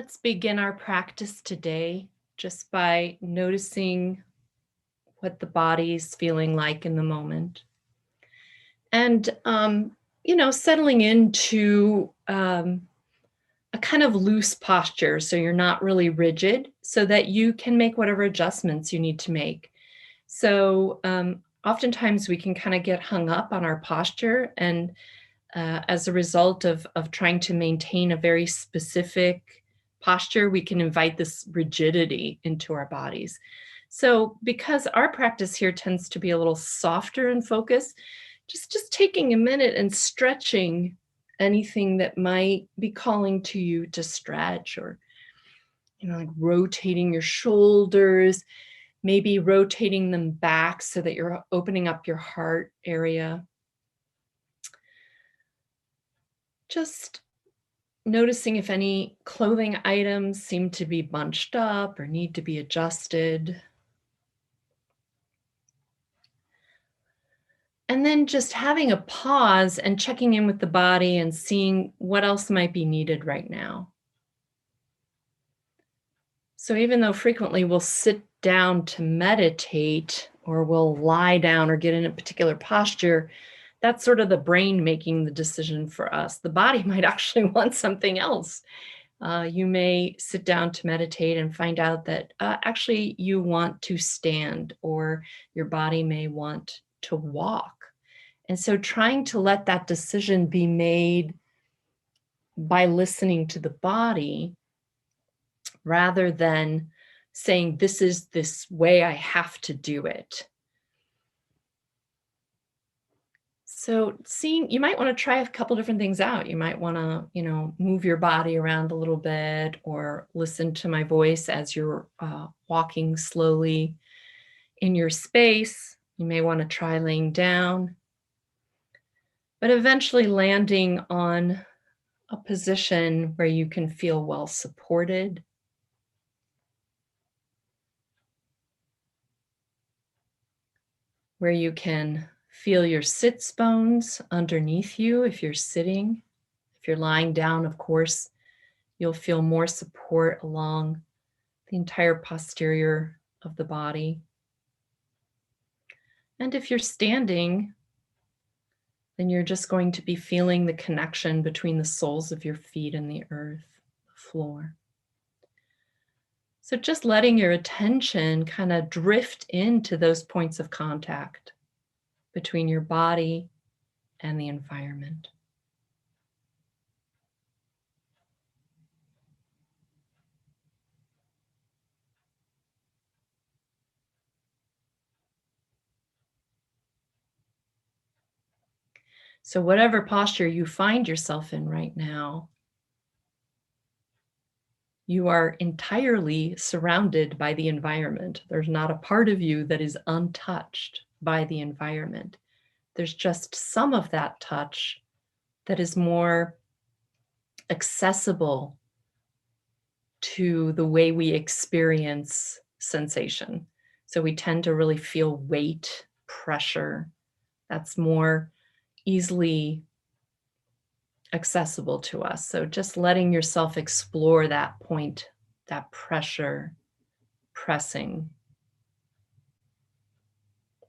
Let's begin our practice today just by noticing what the body's feeling like in the moment. And, settling into a kind of loose posture so you're not really rigid so that you can make whatever adjustments you need to make. So, oftentimes we can kind of get hung up on our posture. And as a result of trying to maintain a very specific posture, we can invite this rigidity into our bodies. So, because our practice here tends to be a little softer in focus, just taking a minute and stretching anything that might be calling to you to stretch, or like rotating your shoulders, maybe rotating them back so that you're opening up your heart area. Just noticing if any clothing items seem to be bunched up or need to be adjusted. And then just having a pause and checking in with the body and seeing what else might be needed right now. So even though frequently we'll sit down to meditate or we'll lie down or get in a particular posture, that's sort of the brain making the decision for us. The body might actually want something else. You may sit down to meditate and find out that actually you want to stand, or your body may want to walk. And so trying to let that decision be made by listening to the body rather than saying, this is this way, I have to do it. So you might want to try a couple different things out. You might want to, move your body around a little bit, or listen to my voice as you're walking slowly in your space. You may want to try laying down, but eventually landing on a position where you can feel well supported. Where you can feel your sits bones underneath you if you're sitting. If you're lying down, of course, you'll feel more support along the entire posterior of the body. And if you're standing, then you're just going to be feeling the connection between the soles of your feet and the earth, the floor. So just letting your attention kind of drift into those points of contact between your body and the environment. So whatever posture you find yourself in right now, you are entirely surrounded by the environment. There's not a part of you that is untouched by the environment. There's just some of that touch that is more accessible to the way we experience sensation. So we tend to really feel weight, pressure. That's more easily accessible to us. So just letting yourself explore that point, that pressure, pressing,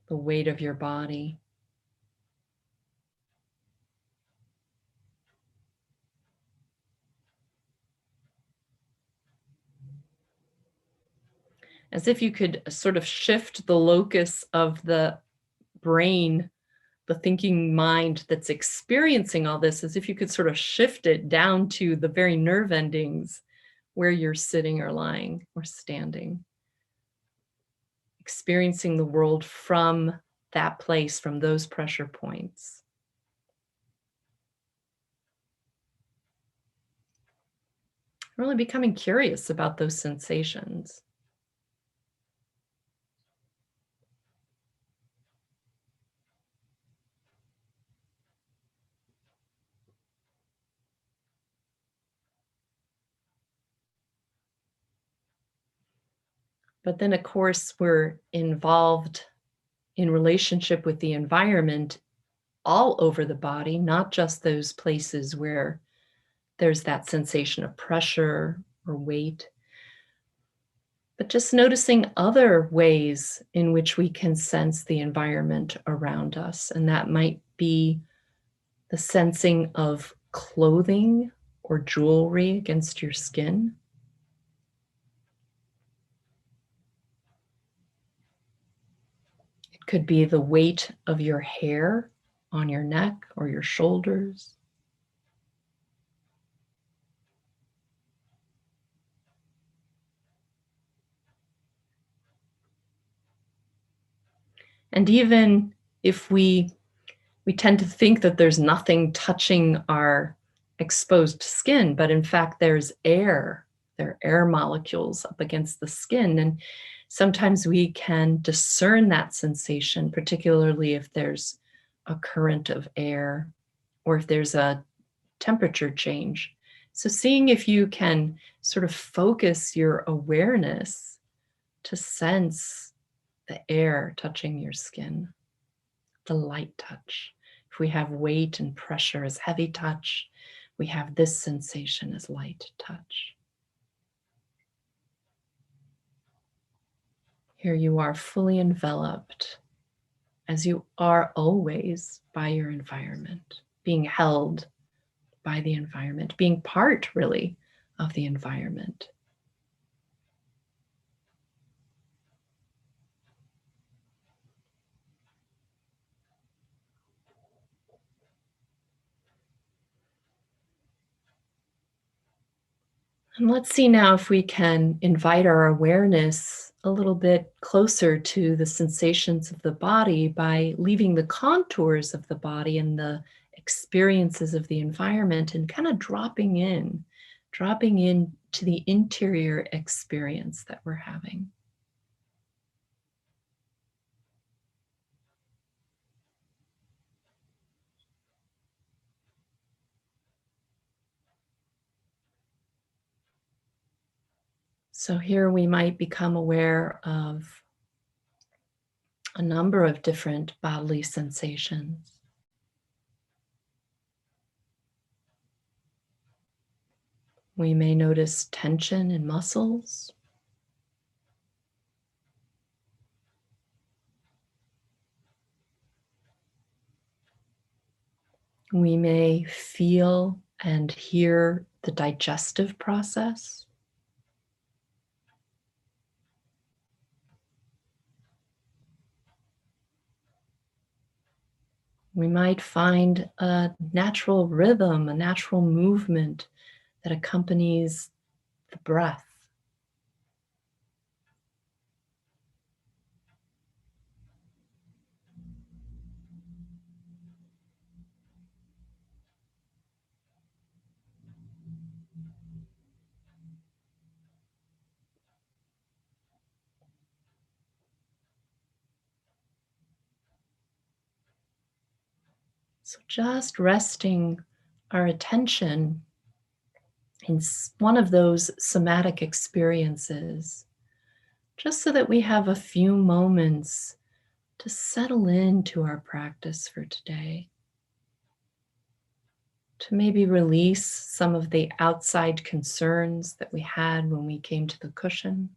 the weight of your body. As if you could sort of shift the locus of the brain, the thinking mind that's experiencing all this, as if you could sort of shift it down to the very nerve endings where you're sitting or lying or standing. Experiencing the world from that place, from those pressure points. Really becoming curious about those sensations. But then, of course, we're involved in relationship with the environment all over the body, not just those places where there's that sensation of pressure or weight, but just noticing other ways in which we can sense the environment around us. And that might be the sensing of clothing or jewelry against your skin. It could be the weight of your hair on your neck or your shoulders. And even if we tend to think that there's nothing touching our exposed skin, but in fact there's air. There are air molecules up against the skin. And sometimes we can discern that sensation, particularly if there's a current of air or if there's a temperature change. So seeing if you can sort of focus your awareness to sense the air touching your skin, the light touch. If we have weight and pressure as heavy touch, we have this sensation as light touch. Here you are fully enveloped, as you are always, by your environment, being held by the environment, being part really of the environment. And let's see now if we can invite our awareness a little bit closer to the sensations of the body by leaving the contours of the body and the experiences of the environment and kind of dropping in to the interior experience that we're having. So here we might become aware of a number of different bodily sensations. We may notice tension in muscles. We may feel and hear the digestive process. We might find a natural rhythm, a natural movement that accompanies the breath. So just resting our attention in one of those somatic experiences, just so that we have a few moments to settle into our practice for today, to maybe release some of the outside concerns that we had when we came to the cushion.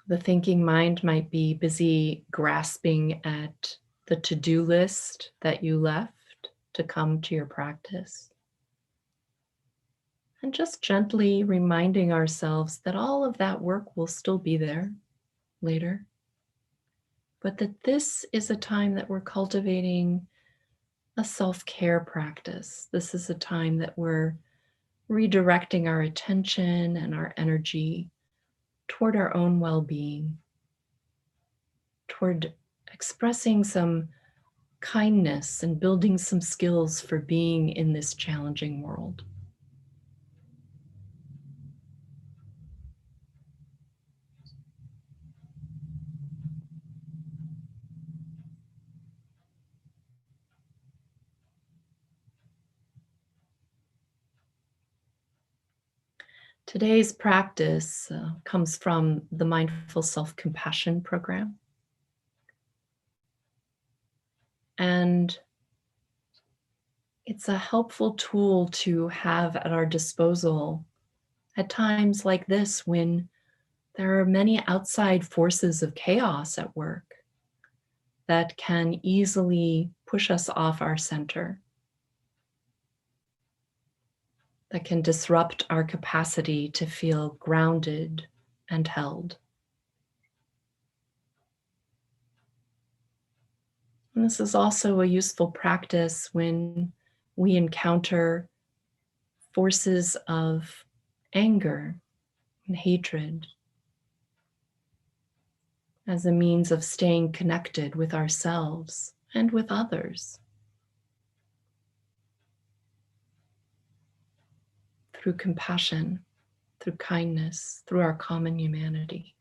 The thinking mind might be busy grasping at the to-do list that you left to come to your practice. And just gently reminding ourselves that all of that work will still be there later, but that this is a time that we're cultivating a self-care practice. This is a time that we're redirecting our attention and our energy toward our own well-being, toward expressing some kindness and building some skills for being in this challenging world. Today's practice comes from the Mindful Self-Compassion program. And It's a helpful tool to have at our disposal at times like this when there are many outside forces of chaos at work that can easily push us off our center, that can disrupt our capacity to feel grounded and held. And this is also a useful practice when we encounter forces of anger and hatred as a means of staying connected with ourselves and with others through compassion, through kindness, through our common humanity.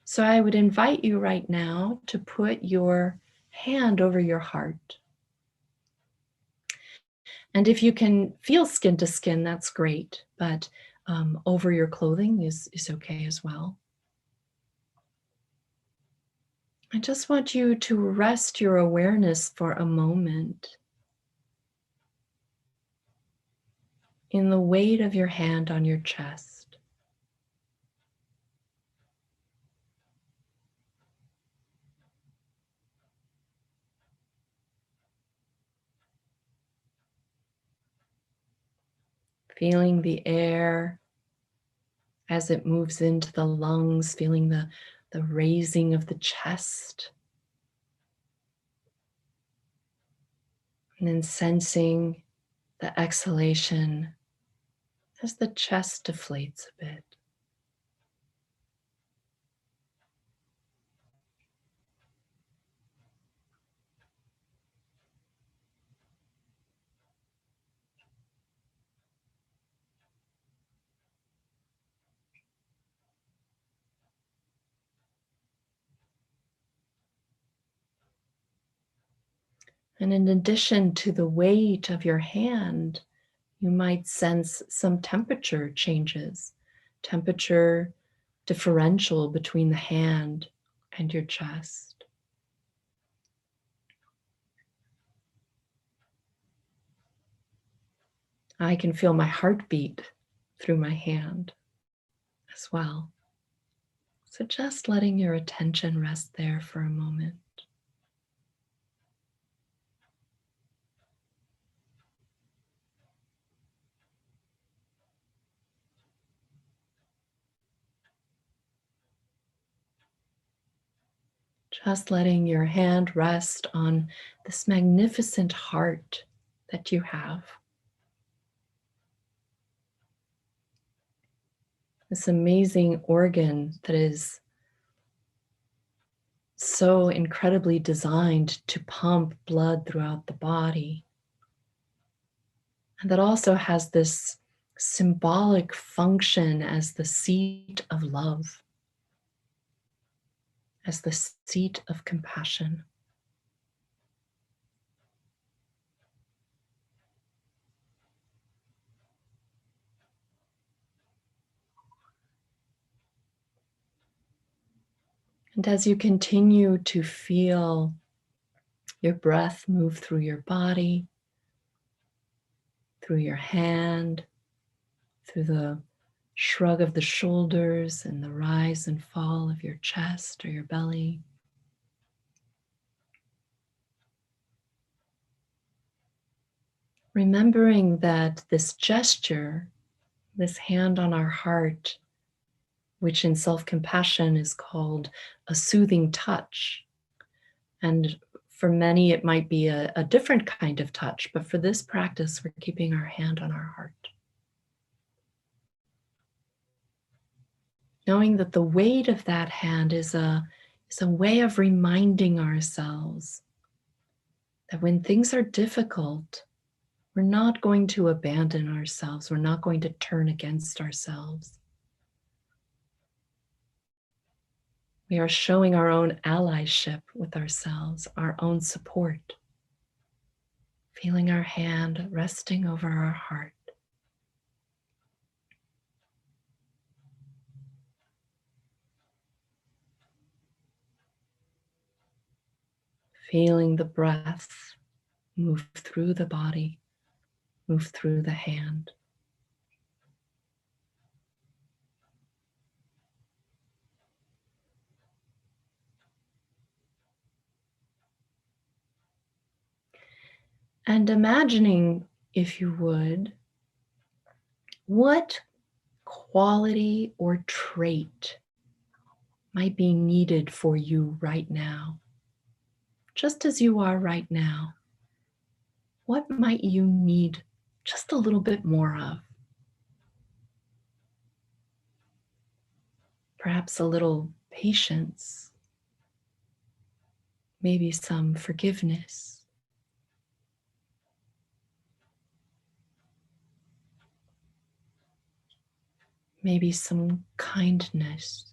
So I would invite you right now to put your hand over your heart. And if you can feel skin to skin, that's great, but over your clothing is okay as well. I just want you to rest your awareness for a moment in the weight of your hand on your chest. Feeling the air as it moves into the lungs, feeling the raising of the chest, and then sensing the exhalation as the chest deflates a bit. And in addition to the weight of your hand, you might sense some temperature changes, temperature differential between the hand and your chest. I can feel my heartbeat through my hand as well. So just letting your attention rest there for a moment. Just letting your hand rest on this magnificent heart that you have. This amazing organ that is so incredibly designed to pump blood throughout the body. And that also has this symbolic function as the seat of love, as the seat of compassion. And as you continue to feel your breath move through your body, through your hand, through the shrug of the shoulders and the rise and fall of your chest or your belly, remembering that this gesture, this hand on our heart, which in self-compassion is called a soothing touch. And for many, it might be a different kind of touch, but for this practice, we're keeping our hand on our heart. Knowing that the weight of that hand is a way of reminding ourselves that when things are difficult, we're not going to abandon ourselves. We're not going to turn against ourselves. We are showing our own allyship with ourselves, our own support, feeling our hand resting over our heart. Feeling the breath Move through the body, move through the hand. And imagining, if you would, what quality or trait might be needed for you right now, just as you are right now. What might you need just a little bit more of? Perhaps a little patience, maybe some forgiveness, maybe some kindness.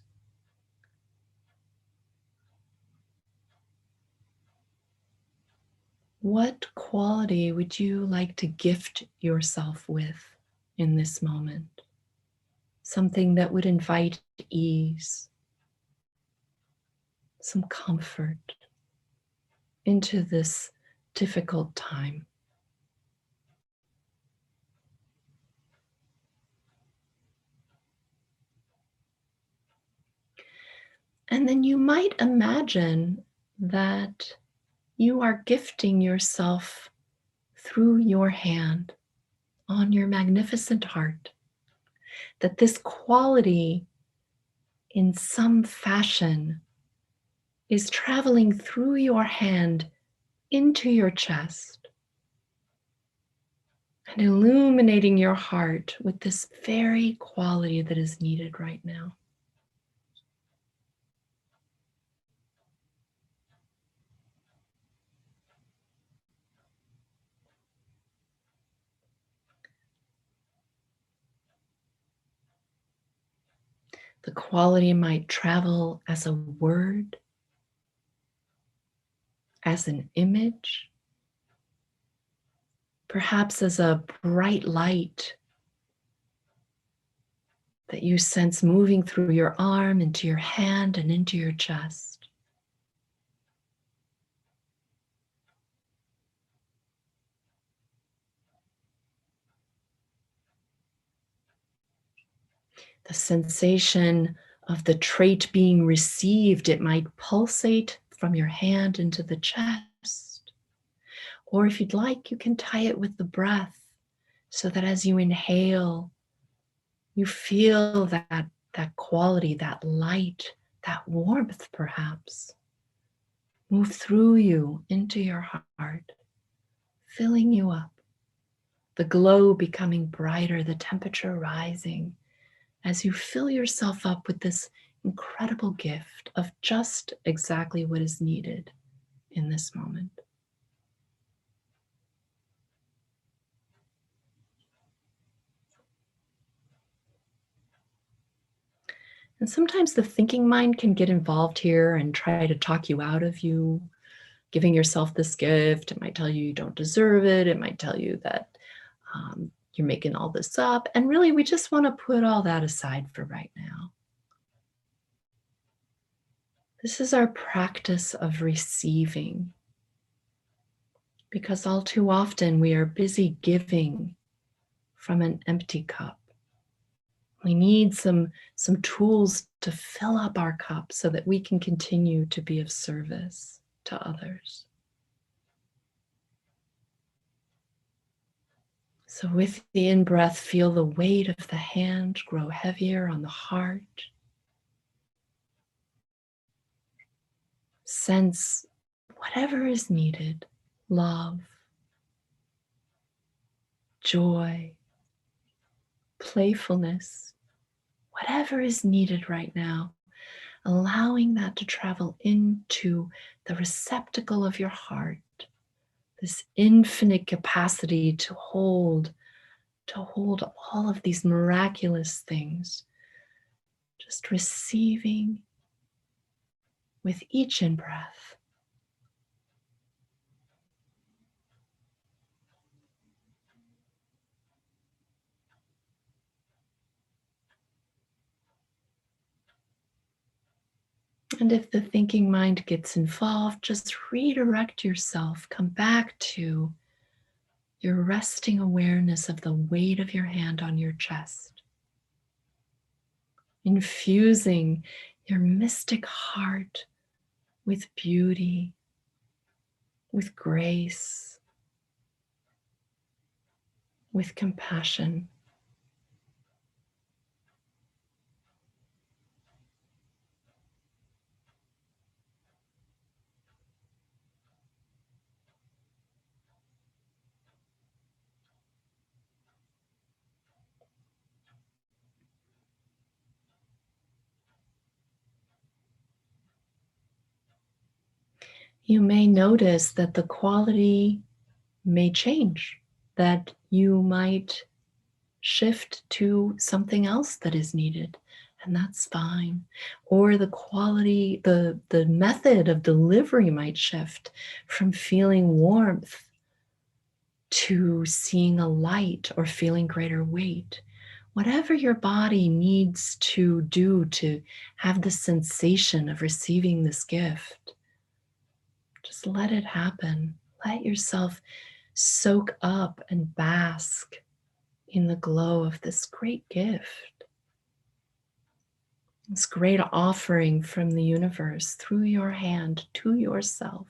What quality would you like to gift yourself with in this moment? Something that would invite ease, some comfort into this difficult time. And then you might imagine that you are gifting yourself through your hand on your magnificent heart, that this quality in some fashion is traveling through your hand into your chest and illuminating your heart with this very quality that is needed right now. The quality might travel as a word, as an image, perhaps as a bright light that you sense moving through your arm, into your hand, and into your chest. The sensation of the trait being received, it might pulsate from your hand into the chest. Or if you'd like, you can tie it with the breath so that as you inhale, you feel that quality, that light, that warmth perhaps, move through you into your heart, filling you up. The glow becoming brighter, the temperature rising as you fill yourself up with this incredible gift of just exactly what is needed in this moment. And sometimes the thinking mind can get involved here and try to talk you out of you giving yourself this gift. It might tell you you don't deserve it. It might tell you that you're making all this up. And really, we just want to put all that aside for right now. This is our practice of receiving, because all too often we are busy giving from an empty cup. We need some tools to fill up our cup so that we can continue to be of service to others. So with the in-breath, feel the weight of the hand grow heavier on the heart. Sense whatever is needed: love, joy, playfulness, whatever is needed right now, allowing that to travel into the receptacle of your heart, this infinite capacity to hold all of these miraculous things, just receiving with each in-breath. And if the thinking mind gets involved, just redirect yourself. Come back to your resting awareness of the weight of your hand on your chest, infusing your mystic heart with beauty, with grace, with compassion. You may notice that the quality may change, that you might shift to something else that is needed, and that's fine. Or the quality, the method of delivery might shift from feeling warmth to seeing a light or feeling greater weight. Whatever your body needs to do to have the sensation of receiving this gift, just let it happen. Let yourself soak up and bask in the glow of this great gift, this great offering from the universe through your hand to yourself.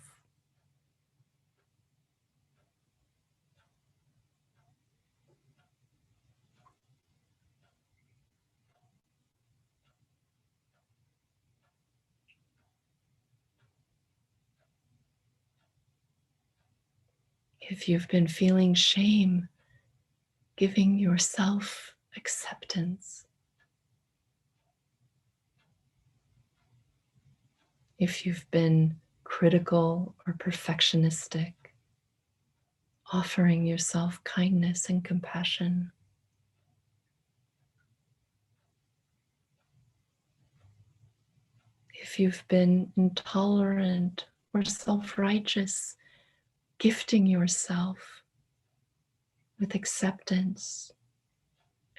If you've been feeling shame, giving yourself acceptance. If you've been critical or perfectionistic, offering yourself kindness and compassion. If you've been intolerant or self righteous, gifting yourself with acceptance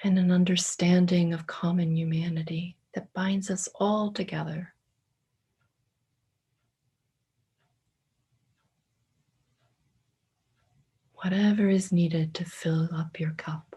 and an understanding of common humanity that binds us all together. Whatever is needed to fill up your cup.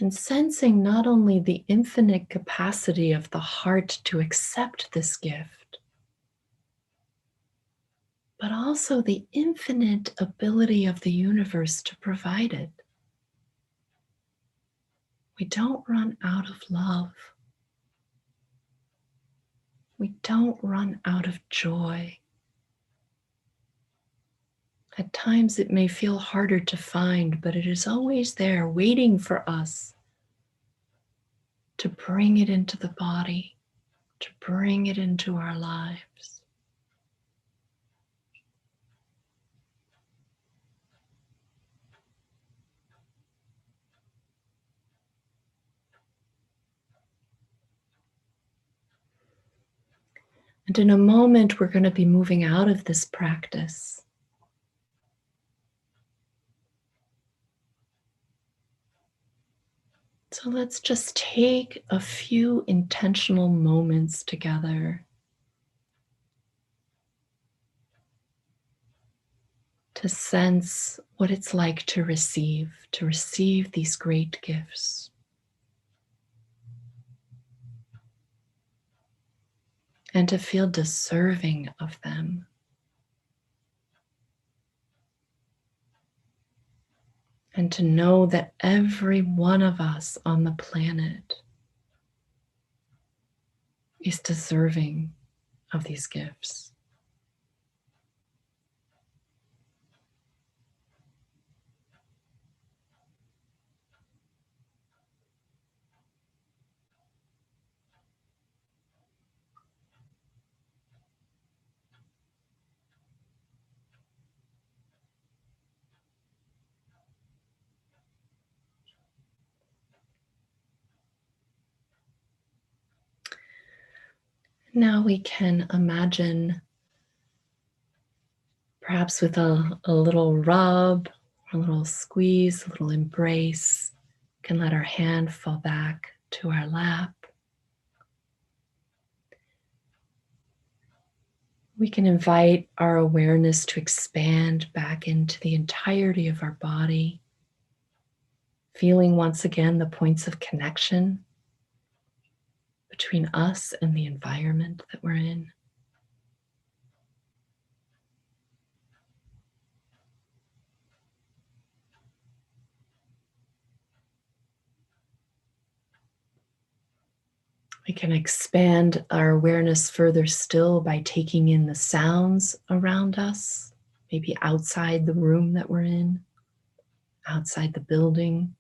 And sensing not only the infinite capacity of the heart to accept this gift, but also the infinite ability of the universe to provide it. We don't run out of love. We don't run out of joy. At times it may feel harder to find, but it is always there waiting for us to bring it into the body, to bring it into our lives. And in a moment, we're going to be moving out of this practice. So let's just take a few intentional moments together to sense what it's like to receive these great gifts. And to feel deserving of them. And to know that every one of us on the planet is deserving of these gifts. Now we can imagine, perhaps with a little rub, a little squeeze, a little embrace, can let our hand fall back to our lap. We can invite our awareness to expand back into the entirety of our body, feeling once again the points of connection between us and the environment that we're in. We can expand our awareness further still by taking in the sounds around us, maybe outside the room that we're in, outside the building.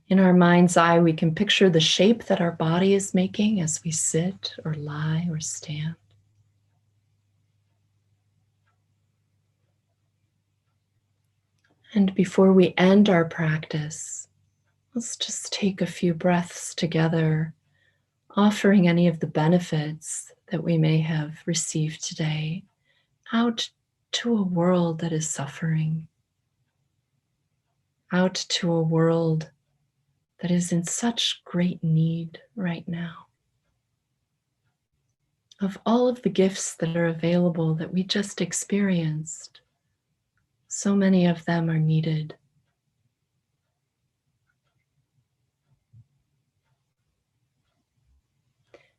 In our mind's eye, we can picture the shape that our body is making as we sit or lie or stand. And before we end our practice, let's just take a few breaths together, offering any of the benefits that we may have received today out to a world that is suffering, out to a world that is in such great need right now. Of all of the gifts that are available that we just experienced, so many of them are needed.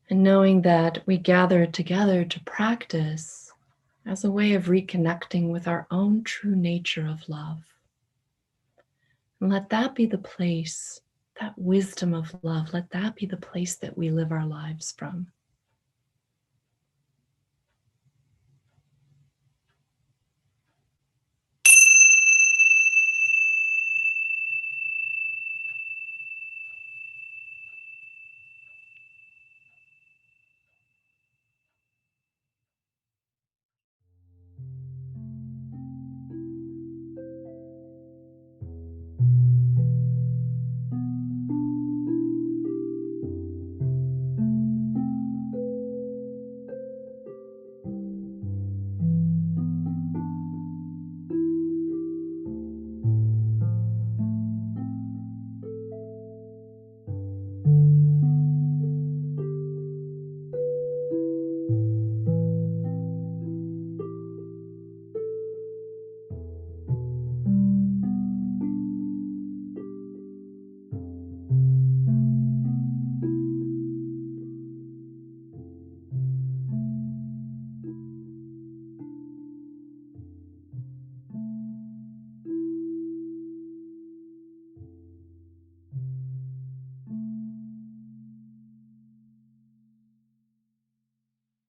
And knowing that we gather together to practice as a way of reconnecting with our own true nature of love. And let that be the place, that wisdom of love, let that be the place that we live our lives from.